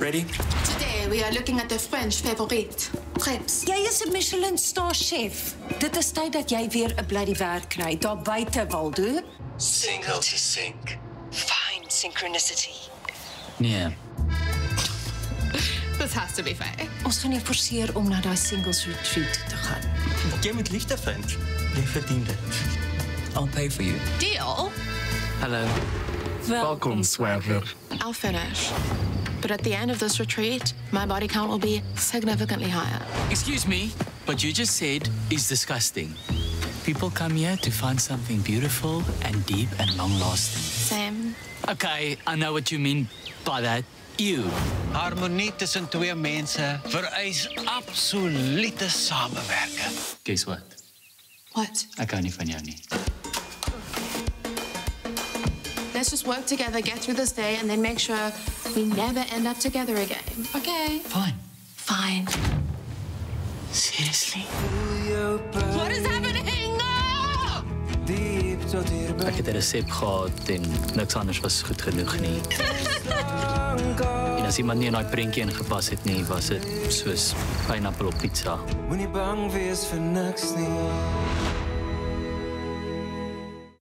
Ready? Today we are looking at the French favorite, crepes. Jy is 'n Michelin star chef. Dit is tyd dat jy weer 'n bloody werk kry daar buite, Waldo. Single to sink. Fine synchronicity. Nee. This has to be fair. Ons gaan jou forceer om na daai singles retreat te gaan. Jy moet liefde vind. Jy verdien dit. I'll pay for you. Deal? Hello. Welkom, Swerver. I'll finish. But at the end of this retreat, my body count will be significantly higher. Excuse me, what you just said is disgusting. People come here to find something beautiful and deep and long-lasting. Same. Okay, I know what you mean by that. You. Harmonie tussen twee mense vereis absolute samewerking. Guess what? What? Ek hou nie van jou nie. Let's just work together, get through this day, and then make sure we never end up together again. Okay? Fine. Fine. Seriously? What is happening? No! Ek het 'n resep gehad en niks anders was goed genoeg nie. En as iemand nie in daai prentjie ingepas het nie, was dit soos pineappel op pizza. Moenie bang wees vir niks nie.